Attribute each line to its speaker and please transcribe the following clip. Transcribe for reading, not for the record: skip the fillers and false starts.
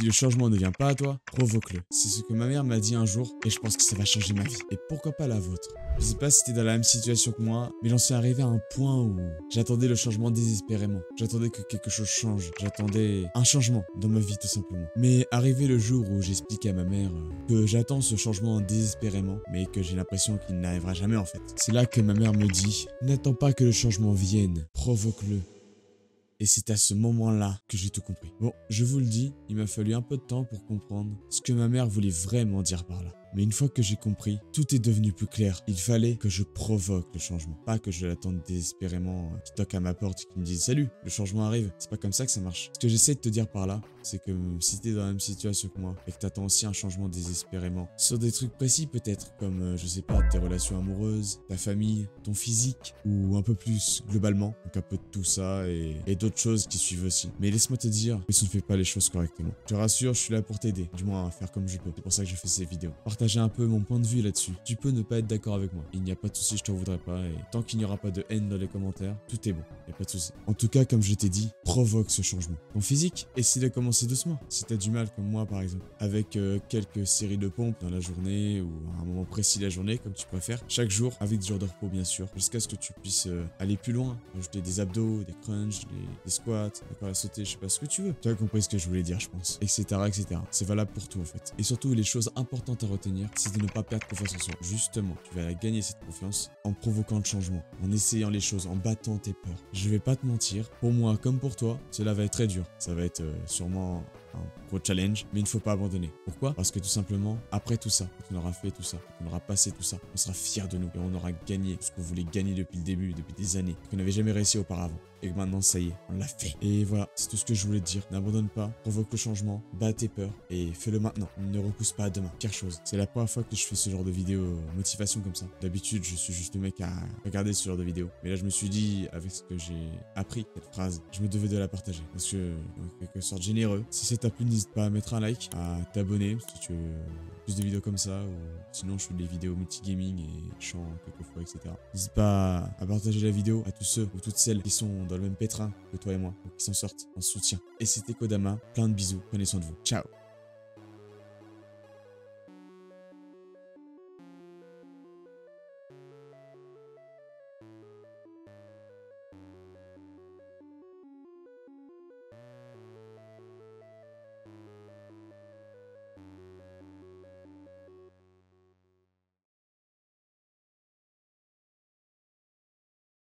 Speaker 1: Si le changement ne vient pas à toi, provoque-le. C'est ce que ma mère m'a dit un jour et je pense que ça va changer ma vie. Et pourquoi pas la vôtre? Je sais pas si t'es dans la même situation que moi, mais j'en suis arrivé à un point où j'attendais le changement désespérément. J'attendais que quelque chose change. J'attendais un changement dans ma vie tout simplement. Mais arrivé le jour où j'expliquais à ma mère que j'attends ce changement désespérément, mais que j'ai l'impression qu'il n'arrivera jamais en fait. C'est là que ma mère me dit, n'attends pas que le changement vienne, provoque-le. Et c'est à ce moment-là que j'ai tout compris. Bon, je vous le dis, il m'a fallu un peu de temps pour comprendre ce que ma mère voulait vraiment dire par là. Mais une fois que j'ai compris, tout est devenu plus clair. Il fallait que je provoque le changement. Pas que je l'attende désespérément, qu'il toque à ma porte et qu'il me dise « Salut, le changement arrive ». C'est pas comme ça que ça marche. Ce que j'essaie de te dire par là, c'est que si t'es dans la même situation que moi et que t'attends aussi un changement désespérément, sur des trucs précis peut-être, comme, je sais pas, tes relations amoureuses, ta famille, ton physique, ou un peu plus globalement, donc un peu de tout ça et d'autres choses qui suivent aussi. Mais laisse-moi te dire que tu ne fais pas les choses correctement. Je te rassure, je suis là pour t'aider, du moins à faire comme je peux. C'est pour ça que je fais ces vidéos. Partager un peu mon point de vue là-dessus. Tu peux ne pas être d'accord avec moi. Il n'y a pas de souci, je t'en voudrais pas. Et tant qu'il n'y aura pas de haine dans les commentaires, tout est bon. Il n'y a pas de souci. En tout cas, comme je t'ai dit, provoque ce changement. Ton physique, essaie de commencer doucement. Si t'as du mal, comme moi par exemple, avec quelques séries de pompes dans la journée ou à un moment précis de la journée, comme tu préfères, chaque jour, avec des jours de repos bien sûr, jusqu'à ce que tu puisses aller plus loin, ajouter des abdos, des crunchs, des squats, des cordes à sauter, je sais pas ce que tu veux. Tu as compris ce que je voulais dire, je pense, etc., etc. C'est valable pour tout en fait. Et surtout, les choses importantes à retenir, c'est de ne pas perdre confiance en soi. Justement, tu vas gagner cette confiance en provoquant le changement, en essayant les choses, en battant tes peurs. Je vais pas te mentir, pour moi comme pour toi, cela va être très dur. Ça va être sûrement un gros challenge, mais il ne faut pas abandonner. Pourquoi? Parce que tout simplement, après tout ça, quand on aura fait tout ça, quand on aura passé tout ça, on sera fiers de nous et on aura gagné ce qu'on voulait gagner depuis le début, depuis des années, qu'on n'avait jamais réussi auparavant. Et que maintenant, ça y est, on l'a fait. Et voilà, c'est tout ce que je voulais te dire. N'abandonne pas, provoque le changement, bats tes peurs et fais-le maintenant. Ne repousse pas à demain. Pire chose, c'est la première fois que je fais ce genre de vidéo motivation comme ça. D'habitude, je suis juste le mec à regarder ce genre de vidéo. Mais là, je me suis dit, avec ce que j'ai appris, cette phrase, je me devais de la partager. Parce que, en quelque sorte, généreux. Si ça t'a plu, n'hésite pas à mettre un like, à t'abonner si tu veux plus de vidéos comme ça. Ou sinon, je fais des vidéos multi-gaming et chant quelquefois, etc. N'hésite pas à partager la vidéo à tous ceux ou toutes celles qui sont dans le même pétrin que toi et moi, pour qu'ils s'en sortent en soutien. Et c'était Kodama, plein de bisous, prenez soin de vous. Ciao.